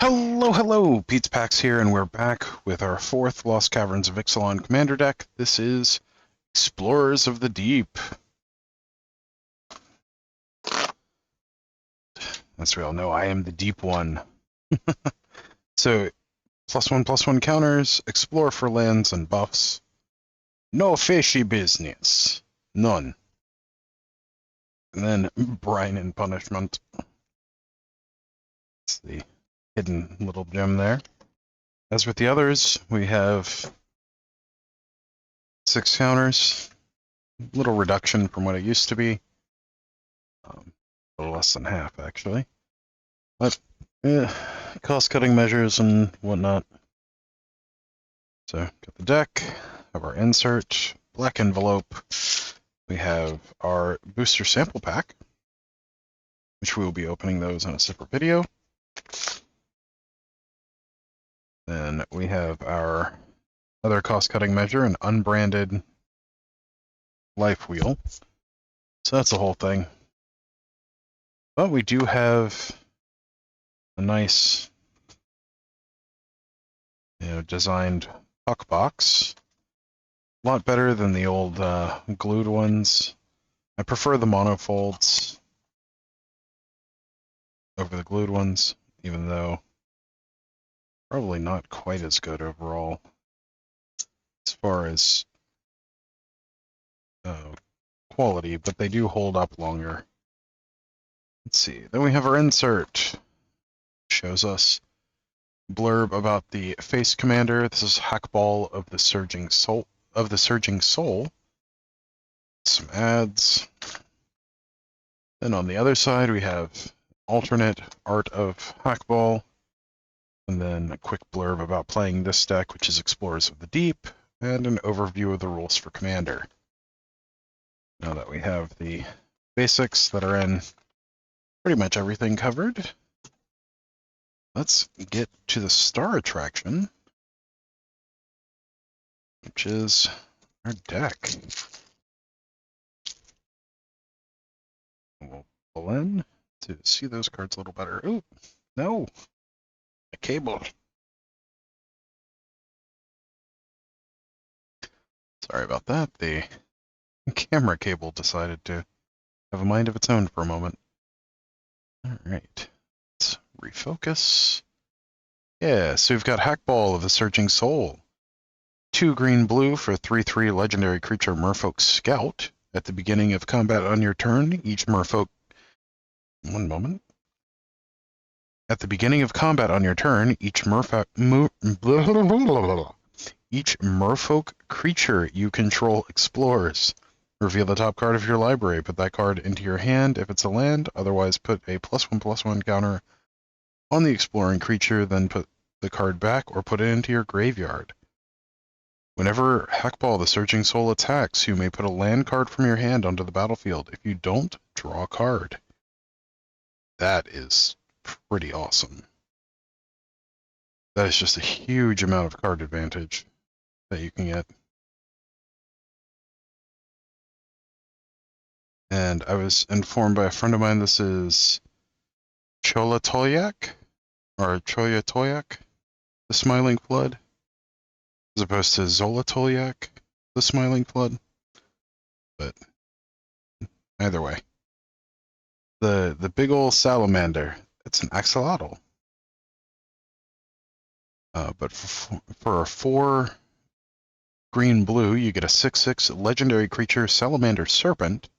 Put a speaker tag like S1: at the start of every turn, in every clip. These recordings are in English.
S1: Hello, hello! Pete's Pax here, and we're back with our fourth Lost Caverns of Ixalan commander deck. This is Explorers of the Deep. As we all know, I am the deep one. So, +1/+1 counters, explore for lands and buffs. No fishy business. None. And then brine and punishment. That's the hidden little gem there. As with the others, we have 6 counters. Little reduction from what it used to be. A little less than half, actually. But, cost-cutting measures and whatnot. So, got the deck, have our insert, black envelope. We have our booster sample pack, which we will be opening those in a separate video. Then we have our other cost-cutting measure, an unbranded life wheel. So that's the whole thing. But we do have a nice, designed puck box. A lot better than the old glued ones. I prefer the monofolds over the glued ones, even though probably not quite as good overall as far as quality, but they do hold up longer. Let's see. Then we have our insert. Shows us blurb about the face commander. This is Hackball of the Surging Soul. Some ads. Then on the other side we have alternate art of Hackball, and then a quick blurb about playing this deck, which is Explorers of the Deep, and an overview of the rules for Commander. Now that we have the basics that are in pretty much everything covered, let's get to the star attraction, which is our deck. We'll pull in to see those cards a little better. Ooh, no! A cable. Sorry about that. The camera cable decided to have a mind of its own for a moment. Alright. Let's refocus. Yeah, so we've got Hackball of the Surging Soul. 2 green-blue for 3/3 legendary creature Merfolk Scout. At the beginning of combat on your turn, each Merfolk... One moment. At the beginning of combat on your turn, each Merfolk creature you control explores. Reveal the top card of your library. Put that card into your hand if it's a land. Otherwise, put a +1/+1 counter on the exploring creature, then put the card back or put it into your graveyard. Whenever Hackball the Surging Soul attacks, you may put a land card from your hand onto the battlefield. If you don't, draw a card. That is pretty awesome. That is just a huge amount of card advantage that you can get. And I was informed by a friend of mine this is Cholatoyak, or Choyatoyak, the Smiling Flood, as opposed to Zolatolyak, the Smiling Flood. But either way. The big ol' salamander, it's an axolotl. But for a 4 green-blue, you get a 6/6 legendary creature Salamander Serpent.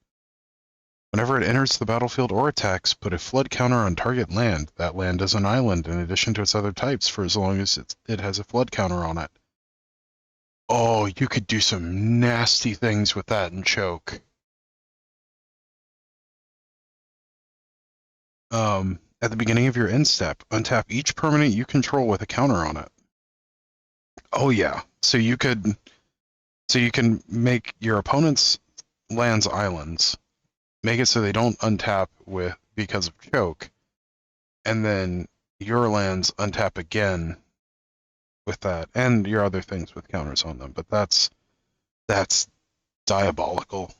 S1: Whenever it enters the battlefield or attacks, put a flood counter on target land. That land is an island in addition to its other types for as long as it has a flood counter on it. Oh, you could do some nasty things with that and choke. At the beginning of your end step, untap each permanent you control with a counter on it. Oh yeah, so you can make your opponent's lands islands, make it so they don't untap because of choke, and then your lands untap again with that, and your other things with counters on them. But that's diabolical.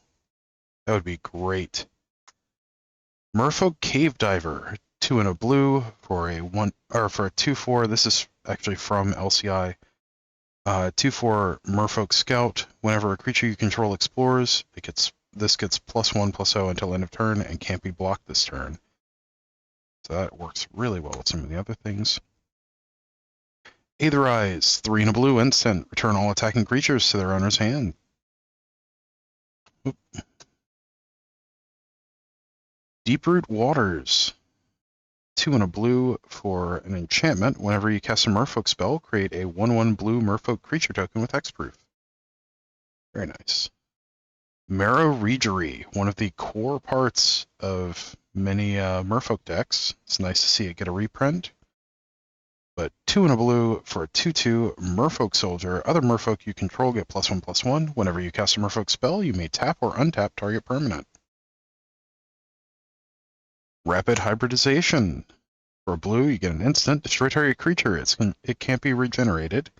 S1: That would be great. Merfolk Cave Diver. 2 and a blue for a 2/4. This is actually from LCI. 2/4 Merfolk Scout. Whenever a creature you control explores, this gets +1/+0 until end of turn and can't be blocked this turn. So that works really well with some of the other things. Aetherize, 3 and a blue instant. Return all attacking creatures to their owner's hand. Oop. Deeproot Waters, 2 and a blue for an enchantment. Whenever you cast a Merfolk spell, create a 1/1 blue Merfolk creature token with hexproof. Very nice. Marrow Regery, one of the core parts of many Merfolk decks. It's nice to see it get a reprint. But 2 and a blue for a 2/2 Merfolk Soldier. Other Merfolk you control get +1/+1. Whenever you cast a Merfolk spell, you may tap or untap target permanent. Rapid Hybridization. For a blue, you get an instant. Destroy target creature. It can't be regenerated.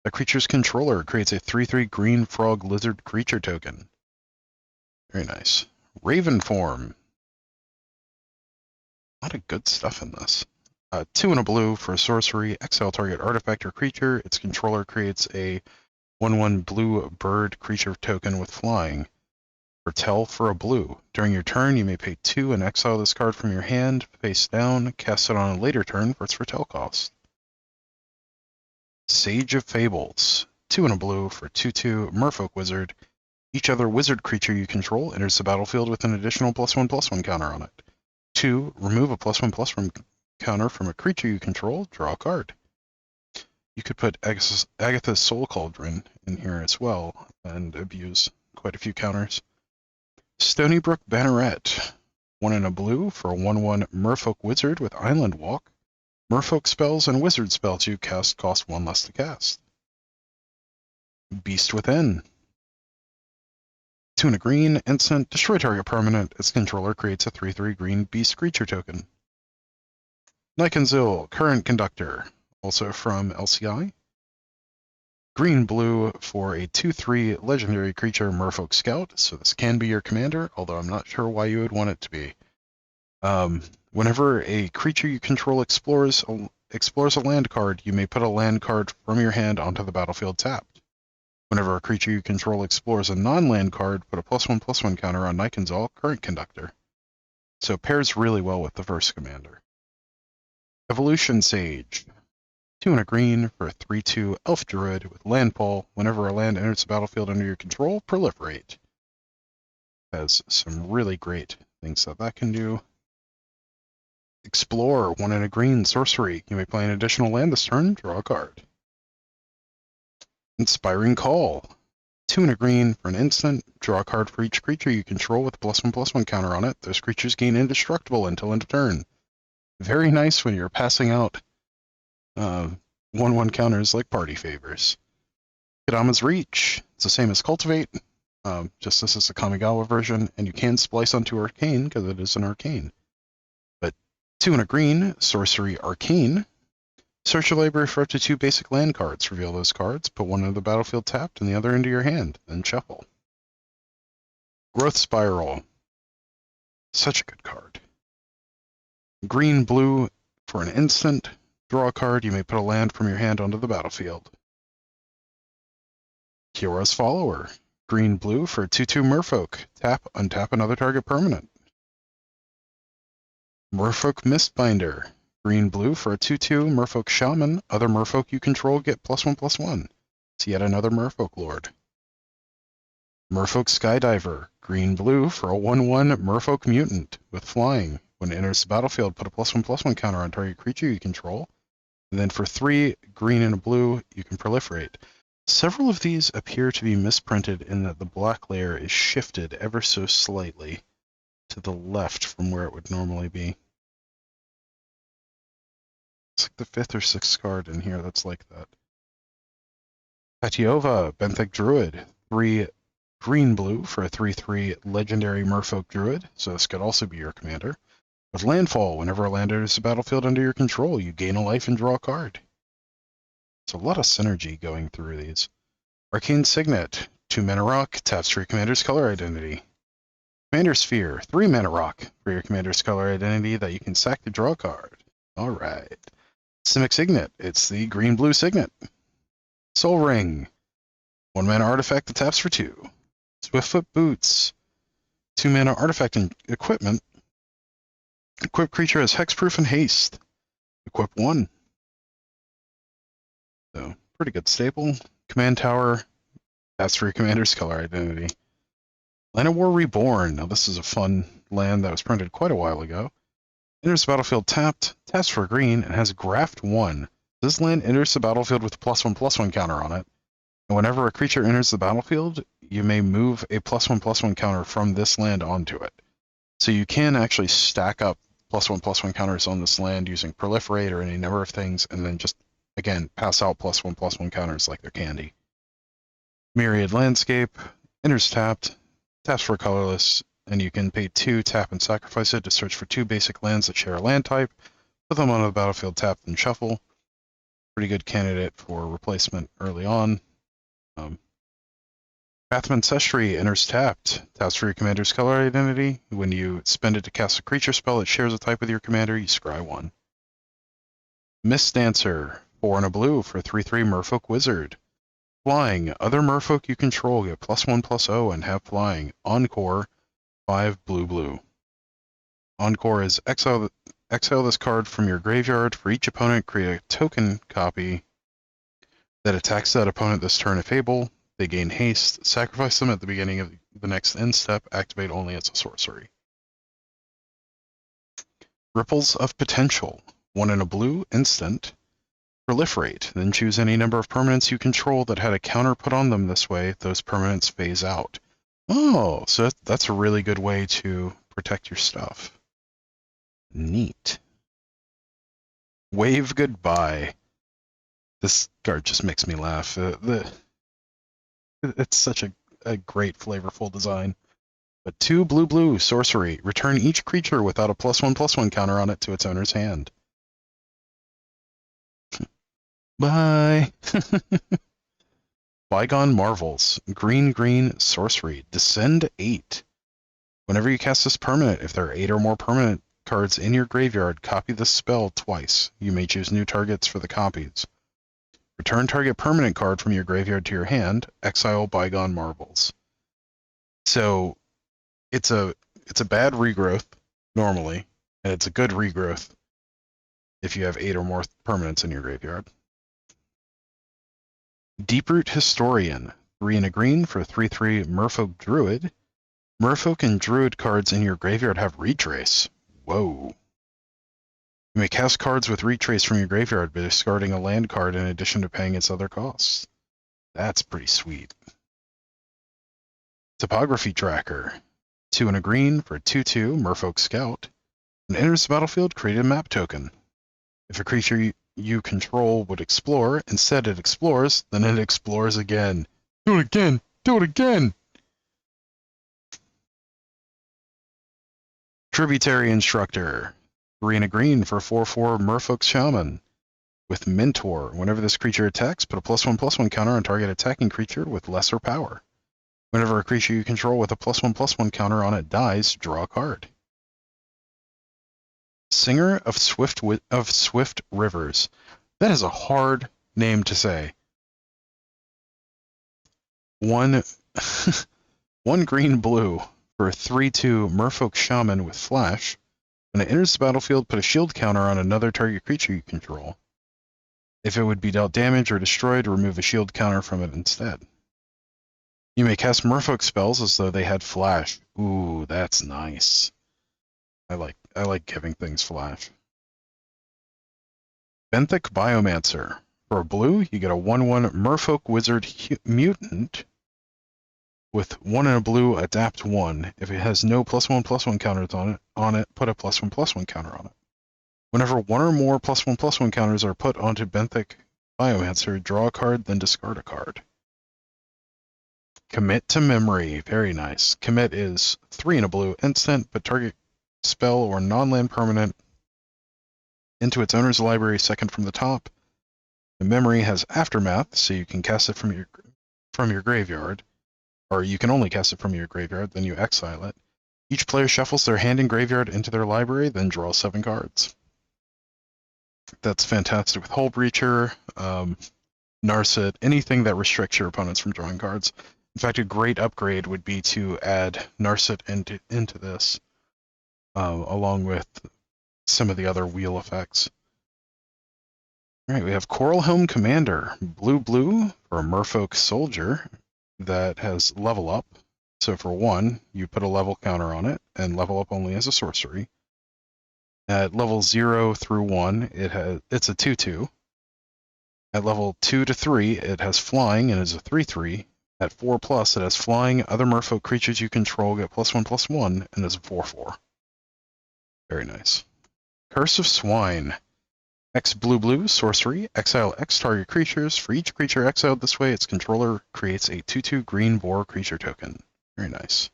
S1: The creature's controller creates a 3/3 green frog lizard creature token. Very nice. Raven Form. A lot of good stuff in this. 2 and a blue for a sorcery. Exile target artifact or creature. Its controller creates a 1/1 blue bird creature token with flying. Foretell for a blue. During your turn, you may pay 2 and exile this card from your hand, face down, cast it on a later turn for its foretell cost. Sage of Fables. 2 and a blue for 2/2 Merfolk Wizard. Each other wizard creature you control enters the battlefield with an additional +1/+1 counter on it. 2. Remove a +1/+1 counter from a creature you control, draw a card. You could put Agatha's Soul Cauldron in here as well and abuse quite a few counters. Stonybrook Banneret. 1 and a blue for a 1/1 Merfolk Wizard with Island Walk. Merfolk spells and wizard spells you cast cost 1 less to cast. Beast Within. 2 and a green, instant, destroy target permanent. Its controller creates a 3/3 green beast creature token. Nikenzill, Current Conductor, also from LCI. Green-blue for a 2/3 legendary creature Merfolk Scout, so this can be your commander, although I'm not sure why you would want it to be. Whenever a creature you control explores a land card, you may put a land card from your hand onto the battlefield tapped. Whenever a creature you control explores a non-land card, put a +1/+1 counter on Nikenzill, Current Conductor. So it pairs really well with the first commander. Evolution Sage. 2 and a green for a 3/2 Elf Druid with Landfall. Whenever a land enters the battlefield under your control, proliferate. Has some really great things that can do. Explore, 1 and a green sorcery. You may play an additional land this turn, draw a card. Inspiring Call. 2 and a green for an instant. Draw a card for each creature you control with a +1/+1 counter on it. Those creatures gain indestructible until end of turn. Very nice when you're passing out 1/1 counters like party favors. Kadama's Reach. It's the same as Cultivate, just this is the Kamigawa version, and you can splice onto Arcane because it is an Arcane. But 2 and a green, Sorcery Arcane. Search your library for up to 2 basic land cards. Reveal those cards, put one into the battlefield tapped and the other into your hand, then shuffle. Growth Spiral. Such a good card. Green-blue for an instant. Draw a card, you may put a land from your hand onto the battlefield. Kiora's Follower. Green-blue for a 2/2 Merfolk. Tap, untap another target permanent. Merfolk Mistbinder. Green-blue for a 2/2 Merfolk Shaman. Other Merfolk you control get +1/+1. It's yet another Merfolk Lord. Merfolk Skydiver. Green-blue for a 1/1 Merfolk Mutant with Flying. When it enters the battlefield, put a +1/+1 counter on target creature you control. And then for 3 green and a blue, you can proliferate. Several of these appear to be misprinted in that the black layer is shifted ever so slightly to the left from where it would normally be. It's like the 5th or 6th card in here that's like that. Patiova, Benthic Druid. 3 green-blue for a 3/3 legendary Merfolk Druid, so this could also be your commander. With Landfall, whenever a land enters the battlefield under your control, you gain a life and draw a card. It's a lot of synergy going through these. Arcane Signet. 2 mana rock, taps for your commander's color identity. Commander Sphere, 3 mana rock for your commander's color identity that you can sack to draw a card. Alright. Simic Signet, it's the green-blue signet. Soul Ring, 1 mana artifact that taps for 2. Swiftfoot Boots, 2 mana artifact and equipment. Equipped creature has hexproof and haste. Equip 1. So, pretty good staple. Command Tower, that's for your commander's color identity. Land of War Reborn. Now this is a fun land that was printed quite a while ago. Enters the battlefield tapped, taps for green, and has Graft 1. This land enters the battlefield with a +1/+1 counter on it. And whenever a creature enters the battlefield, you may move a +1/+1 counter from this land onto it. So you can actually stack up +1/+1 counters on this land using Proliferate or any number of things, and then just, again, pass out +1/+1 counters like they're candy. Myriad Landscape, enters tapped, taps for colorless, and you can pay 2, tap, and sacrifice it to search for 2 basic lands that share a land type, put them on the battlefield tapped and shuffle. Pretty good candidate for replacement early on. Path of Ancestry enters tapped, taps for your commander's color identity. When you spend it to cast a creature spell that shares a type with your commander, you scry 1. Mist Dancer, 4 and a blue for 3/3 Merfolk Wizard. Flying, other merfolk you control get +1/+0 and have flying. Encore, 5 blue. Encore is exile this card from your graveyard. For each opponent, create a token copy that attacks that opponent this turn if able. They gain haste. Sacrifice them at the beginning of the next end step. Activate only as a sorcery. Ripples of Potential, 1 and a blue, instant. Proliferate, then choose any number of permanents you control that had a counter put on them this way. Those permanents phase out. Oh, so that's a really good way to protect your stuff. Neat. Wave Goodbye. This card just makes me laugh. It's such a great, flavorful design. But 2 blue sorcery. Return each creature without a +1/+1 counter on it to its owner's hand. Bye. Bygone Marvels. Green sorcery. Descend 8. Whenever you cast this permanent, if there are 8 or more permanent cards in your graveyard, copy the spell twice. You may choose new targets for the copies. Return target permanent card from your graveyard to your hand. Exile Bygone Marvels. So it's a bad regrowth normally, and it's a good regrowth if you have 8 or more permanents in your graveyard. Deeproot Historian, 3 and a green for 3/3 Merfolk Druid. Merfolk and Druid cards in your graveyard have Retrace. Whoa. You may cast cards with Retrace from your graveyard by discarding a land card in addition to paying its other costs. That's pretty sweet. Topography Tracker, 2 and a green for 2/2 Merfolk Scout. When it enters the battlefield, create a map token. If a creature you control would explore, instead it explores, then it explores again. Do it again! Do it again! Tributary Instructor, 3 and a green for 4/4 Merfolk Shaman. With Mentor, whenever this creature attacks, put a +1/+1 counter on target attacking creature with lesser power. Whenever a creature you control with a +1/+1 counter on it dies, draw a card. Singer of Swift Rivers. That is a hard name to say. 1 green-blue for 3/2 Merfolk Shaman with Flash. When it enters the battlefield, put a shield counter on another target creature you control. If it would be dealt damage or destroyed, remove a shield counter from it instead. You may cast Merfolk spells as though they had Flash. Ooh, that's nice. I like giving things Flash. Benthic Biomancer. For a blue, you get a 1/1 Merfolk Wizard Mutant with 1 and a blue, adapt 1. If it has no +1/+1 counters on it, put a +1/+1 counter on it. Whenever 1 or more +1/+1 counters are put onto Benthic Biomancer, draw a card, then discard a card. Commit to Memory. Very nice. Commit is 3 and a blue, instant, but target spell or non-land permanent into its owner's library second from the top. The memory has Aftermath, so you can cast it from your graveyard, or you can only cast it from your graveyard, then you exile it. Each player shuffles their hand and graveyard into their library, then draws 7 cards. That's fantastic with Hull Breacher, Narset, anything that restricts your opponents from drawing cards. In fact, a great upgrade would be to add Narset into this, along with some of the other wheel effects. All right, we have Coral Helm Commander, blue for a Merfolk Soldier that has level up. So for 1, you put a level counter on it, and level up only as a sorcery. At level 0 through 1, it's a 2/2. At level 2 to 3, it has flying and is a 3/3. At 4+, it has flying. Other merfolk creatures you control get +1/+1 and is a 4/4. Very nice. Curse of Swine. X blue sorcery. Exile X target creatures. For each creature exiled this way, its controller creates a 2/2 green boar creature token. Very nice.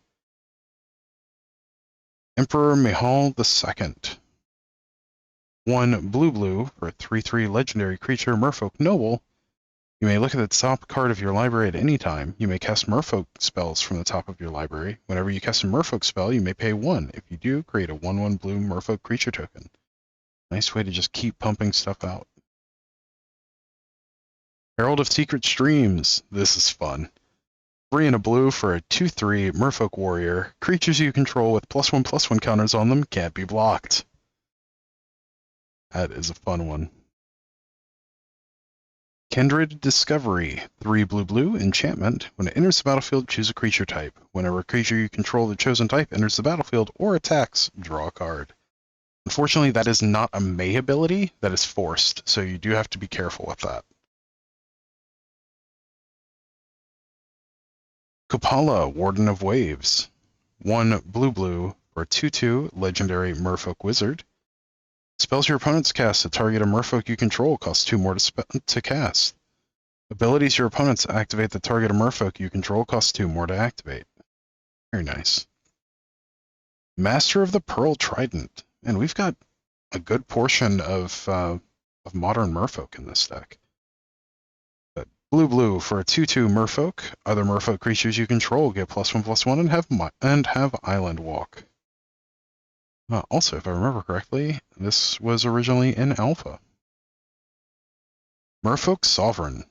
S1: Emperor Mihal II. 1 blue for a 3/3 legendary creature, Merfolk Noble. You may look at the top card of your library at any time. You may cast Merfolk spells from the top of your library. Whenever you cast a Merfolk spell, you may pay 1. If you do, create a 1/1 blue Merfolk creature token. Nice way to just keep pumping stuff out. Herald of Secret Streams. This is fun. 3 and a blue for a 2/3 Merfolk Warrior. Creatures you control with +1/+1 counters on them can't be blocked. That is a fun one. Kindred Discovery. 3 blue enchantment. When it enters the battlefield, choose a creature type. Whenever a creature you control the chosen type enters the battlefield or attacks, draw a card. Unfortunately, that is not a May ability. That is forced, so you do have to be careful with that. Kupala, Warden of Waves. 1 blue for a 2/2 legendary Merfolk Wizard. Spells your opponents cast to target a Merfolk you control cost 2 more to cast. Abilities your opponents activate that target a Merfolk you control cost 2 more to activate. Very nice. Master of the Pearl Trident. And we've got a good portion of modern Merfolk in this deck. But blue for a 2/2 Merfolk. Other Merfolk creatures you control get +1/+1 and have Island Walk. Also, if I remember correctly, this was originally in Alpha. Merfolk Sovereign.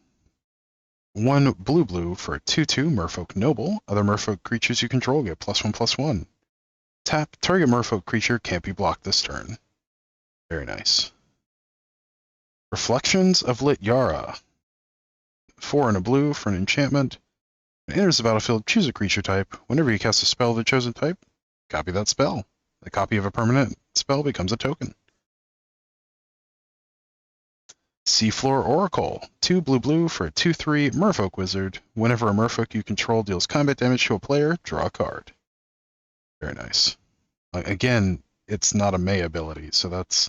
S1: 1 blue for a 2/2 Merfolk Noble. Other Merfolk creatures you control get +1/+1. Tap, target Merfolk creature can't be blocked this turn. Very nice. Reflections of Lityara. 4 and a blue for an enchantment. When it enters the battlefield, choose a creature type. Whenever you cast a spell of the chosen type, copy that spell. A copy of a permanent spell becomes a token. Seafloor Oracle. 2 blue for a 2/3 Merfolk Wizard. Whenever a Merfolk you control deals combat damage to a player, draw a card. Very nice. Again, it's not a May ability, so that's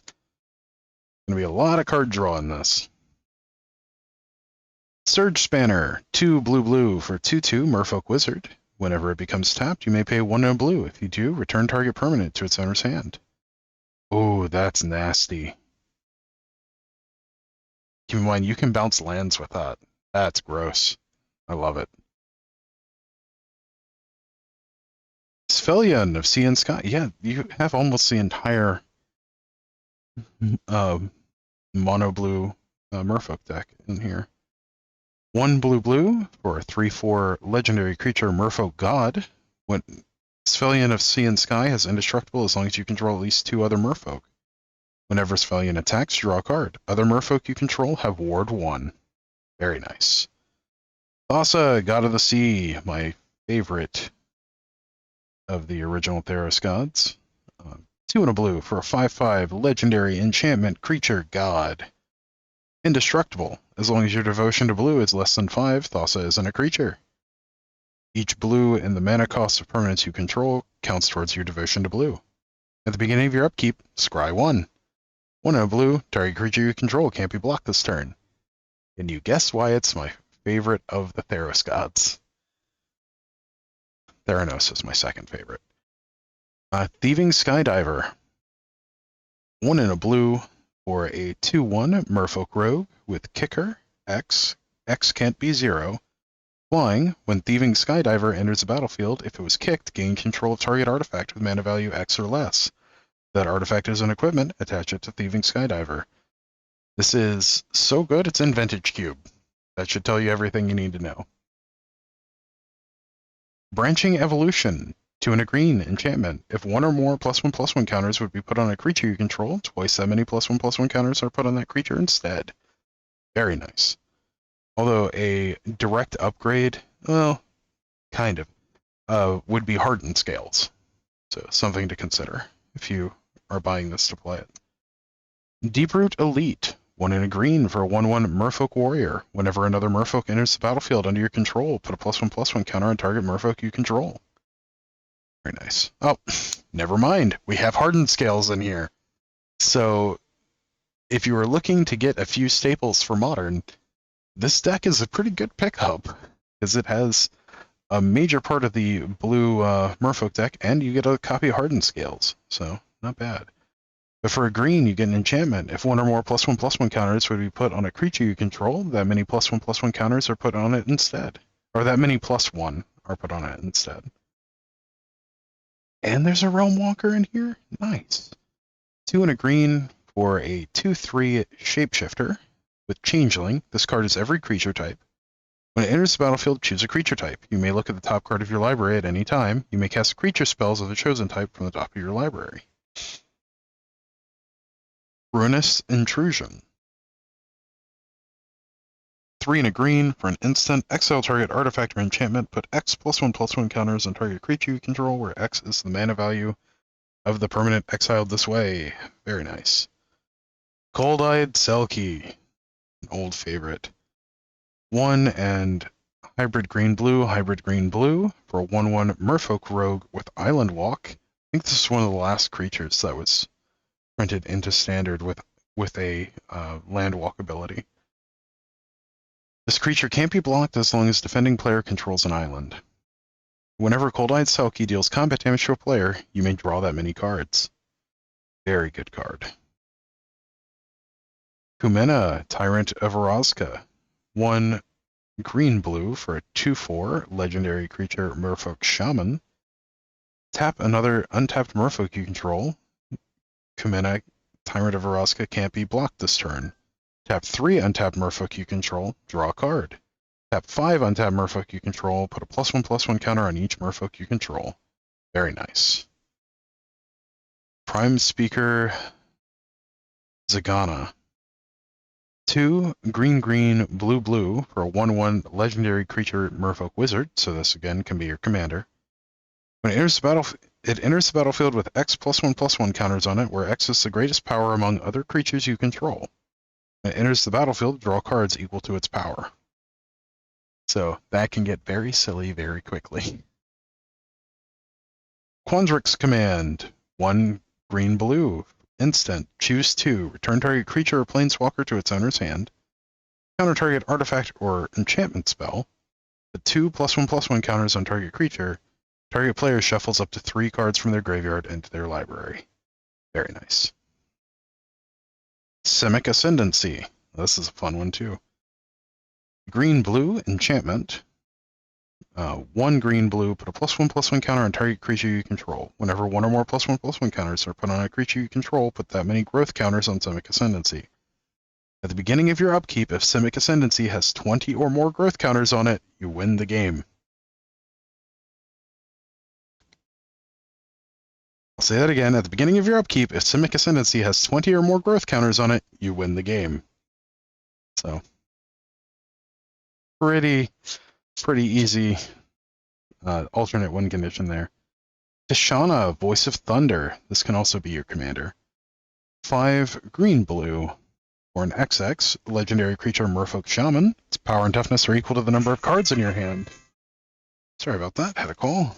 S1: going to be a lot of card draw in this. Surge Spanner. 2 blue for 2/2 Merfolk Wizard. Whenever it becomes tapped, you may pay 1 no blue. If you do, return target permanent to its owner's hand. Oh, that's nasty. Keep in mind, you can bounce lands with that. That's gross. I love it. Sphelion of Sea and Sky. Yeah, you have almost the entire mono blue Merfolk deck in here. 1 blue for a 3/4 legendary creature Merfolk God. When Sphelion of Sea and Sky has indestructible as long as you control at least 2 other Merfolk. Whenever Sphelion attacks, draw a card. Other Merfolk you control have Ward 1. Very nice. Thassa, God of the Sea, my favorite of the original Theros gods. 2 and a blue for a 5/5 legendary enchantment creature god. Indestructible. As long as your devotion to blue is less than 5, Thassa isn't a creature. Each blue in the mana cost of permanents you control counts towards your devotion to blue. At the beginning of your upkeep, scry 1. 1 and a blue, target creature you control can't be blocked this turn. Can you guess why it's my favorite of the Theros gods? Theranos is my second favorite. Thieving Skydiver. 1 and a blue for a 2/1 Merfolk Rogue with Kicker, X can't be 0. Flying, when Thieving Skydiver enters the battlefield, if it was kicked, gain control of target artifact with mana value X or less. If that artifact is an equipment, attach it to Thieving Skydiver. This is so good, it's in Vintage Cube. That should tell you everything you need to know. Branching Evolution. 2 and a green, enchantment. If one or more +1/+1 counters would be put on a creature you control, twice that many +1/+1 counters are put on that creature instead. Very nice. Although a direct upgrade, well, kind of, would be Hardened Scales. So something to consider if you are buying this to play it. Deeproot Elite. 1 and a green for a 1/1 Merfolk Warrior. Whenever another Merfolk enters the battlefield under your control, put a +1/+1 counter on target Merfolk you control. Very nice. Oh, never mind. We have Hardened Scales in here. So if you are looking to get a few staples for Modern, this deck is a pretty good pickup, because it has a major part of the blue Merfolk deck, and you get a copy of Hardened Scales, so not bad. But for a green, you get an enchantment. If one or more +1/+1 counters would be put on a creature you control, that many +1/+1 counters are put on it instead. Or that many +1 are put on it instead. And there's a Realm Walker in here? Nice. 2 and a green for a 2/3 Shapeshifter. With Changeling, this card is every creature type. When it enters the battlefield, choose a creature type. You may look at the top card of your library at any time. You may cast creature spells of the chosen type from the top of your library. Ruinous Intrusion. 3 and a green for an instant. Exile target artifact or enchantment. Put X +1/+1 counters on target creature you control, where X is the mana value of the permanent exiled this way. Very nice. Cold-Eyed Selkie. An old favorite. 1 and hybrid green-blue for a 1/1 Merfolk Rogue with Island Walk. I think this is one of the last creatures that was printed into standard with a land walk ability. This creature can't be blocked as long as defending player controls an island. Whenever Cold-Eyed Selkie deals combat damage to a player, you may draw that many cards. Very good card. Kumena, Tyrant of Orazca. 1 green-blue for a 2/4 legendary creature Merfolk Shaman. Tap another untapped Merfolk you control. Kumena, Tyrant of Orazca can't be blocked this turn. Tap 3 untapped Merfolk you control, draw a card. Tap 5 untapped Merfolk you control, put a +1/+1 counter on each Merfolk you control. Very nice. Prime Speaker Zagana. 2 green, blue for a 1/1 legendary creature Merfolk Wizard, so this again can be your commander. When it enters the battlefield with X +1/+1 counters on it, where X is the greatest power among other creatures you control. When it enters the battlefield, draw cards equal to its power. So that can get very silly very quickly. Quandrix Command. 1 green-blue. Instant. Choose 2. Return target creature or planeswalker to its owner's hand. Counter target artifact or enchantment spell. Put 2 +1/+1 counters on target creature. Target player shuffles up to 3 cards from their graveyard into their library. Very nice. Simic Ascendancy. This is a fun one too. Green-blue enchantment. 1 green-blue, put a +1/+1 counter on target creature you control. Whenever one or more +1/+1 counters are put on a creature you control, put that many growth counters on Simic Ascendancy. At the beginning of your upkeep, if Simic Ascendancy has 20 or more growth counters on it, you win the game. I'll say that again. At the beginning of your upkeep, if Simic Ascendancy has 20 or more growth counters on it, you win the game. So, pretty easy alternate win condition there. Tishana, Voice of Thunder. This can also be your commander. 5 green-blue for an XX legendary creature Merfolk Shaman. Its power and toughness are equal to the number of cards in your hand. Sorry about that. Had a call.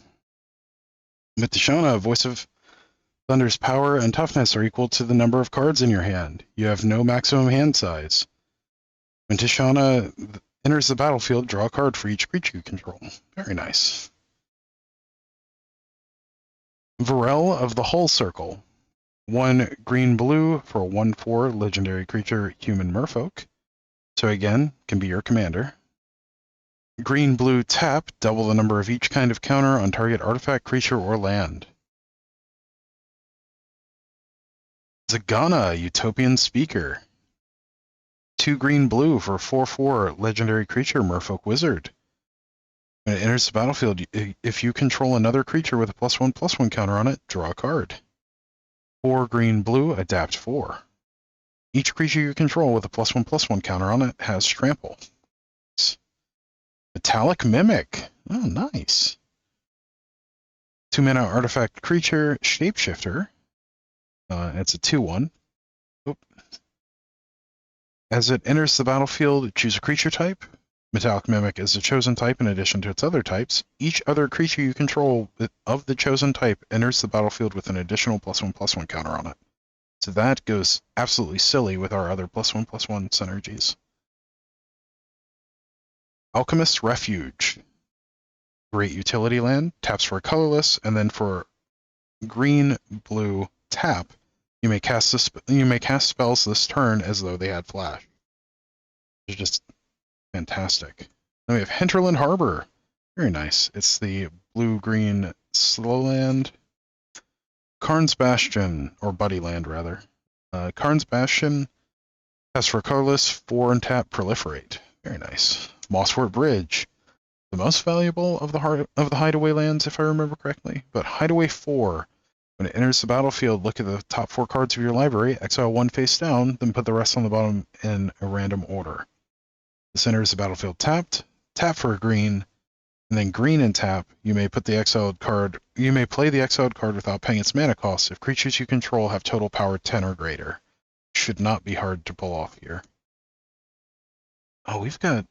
S1: With Tishana, Voice of Thunder's power and toughness are equal to the number of cards in your hand. You have no maximum hand size. When Tishana enters the battlefield, draw a card for each creature you control. Very nice. Varel of the Hull Circle. 1 green-blue for a 1/4 legendary creature Human Merfolk. So again, can be your commander. green, blue, tap, double the number of each kind of counter on target artifact, creature, or land. Zagana, Utopian Speaker. 2 green, blue for 4/4 legendary creature, Merfolk Wizard. When it enters the battlefield, if you control another creature with a +1/+1 counter on it, draw a card. 4 green, blue, adapt 4. Each creature you control with a +1/+1 counter on it has trample. Metallic Mimic. Oh, nice. 2-mana artifact creature, Shapeshifter. It's a 2/1. As it enters the battlefield, choose a creature type. Metallic Mimic is a chosen type in addition to its other types. Each other creature you control of the chosen type enters the battlefield with an additional +1/+1 counter on it. So that goes absolutely silly with our other +1/+1 synergies. Alchemist's Refuge. Great utility land, taps for colorless, and then for green, blue, tap, you may cast spells this turn as though they had flash. It's just fantastic. Then we have Hinterland Harbor. Very nice. It's the blue-green slow land. Karn's Bastion, or Buddy Land rather. Karn's Bastion has for colorless 4 and tap proliferate. Very nice. Mossfort Bridge. The most valuable of the Hideaway lands, if I remember correctly. But Hideaway 4. When it enters the battlefield, look at the top 4 cards of your library, exile 1 face down, then put the rest on the bottom in a random order. This enters the battlefield tapped, tap for a green, and then green and tap. You may play the exiled card without paying its mana cost if creatures you control have total power 10 or greater. Should not be hard to pull off here. Oh, we've got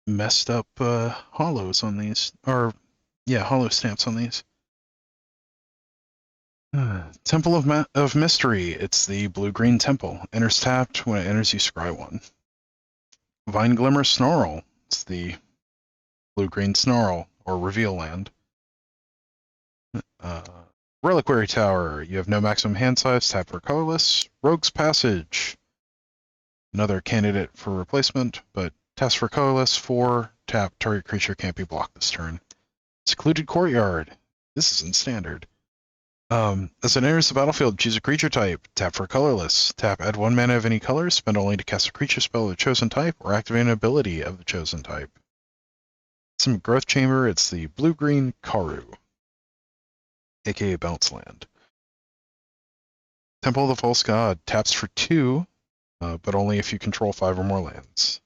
S1: messed up hollows on these, or yeah, hollow stamps on these. Temple of Mystery. It's the blue-green temple. Enters tapped. When it enters, you scry 1. Vine Glimmer Snarl. It's the blue-green snarl, or reveal land. Reliquary Tower. You have no maximum hand size. Tap for colorless. Rogue's Passage. Another candidate for replacement, but taps for colorless. 4 tap. Target creature can't be blocked this turn. Secluded Courtyard. This isn't standard. As it enters the battlefield, choose a creature type. Tap for colorless. Tap, add 1 mana of any color, spend only to cast a creature spell of the chosen type, or activate an ability of the chosen type. Some Growth Chamber, it's the blue-green Karu, aka Bounce Land. Temple of the False God, taps for 2, but only if you control 5 or more lands.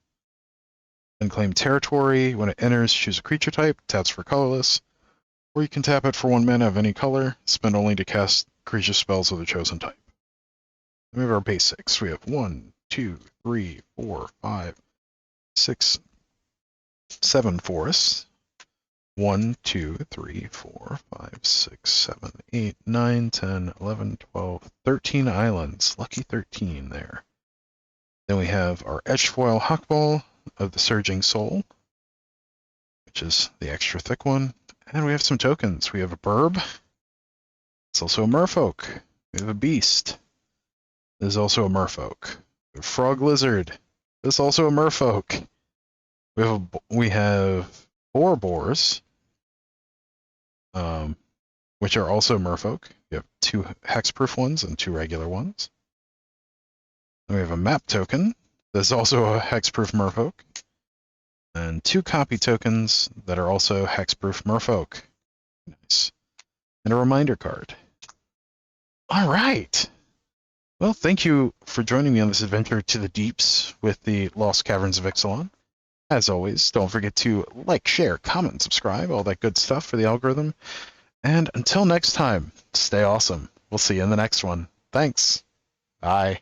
S1: Unclaimed Territory, when it enters, choose a creature type, taps for colorless, or you can tap it for 1 mana of any color, spend only to cast creature spells of the chosen type. Then we have our basics. We have 1, 2, 3, 4, 5, 6, 7 forests. 1, 2, 3, 4, 5, 6, 7, 8, 9, 10, 11, 12, 13 islands. Lucky 13 there. Then we have our Edgefoil Hawkball of the Surging Soul, which is the extra thick one. And we have some tokens. We have a Burb. It's also a Merfolk. We have a Beast. There's also a Merfolk. We have Frog Lizard. There's also a Merfolk. We have Boars, which are also Merfolk. We have 2 hexproof ones and 2 regular ones. Then we have a Map token. There's also a hexproof Merfolk. And 2 copy tokens that are also hexproof Merfolk. Nice. And a reminder card. All right. Well, thank you for joining me on this adventure to the deeps with the Lost Caverns of Ixalan. As always, don't forget to like, share, comment, subscribe, all that good stuff for the algorithm. And until next time, stay awesome. We'll see you in the next one. Thanks. Bye.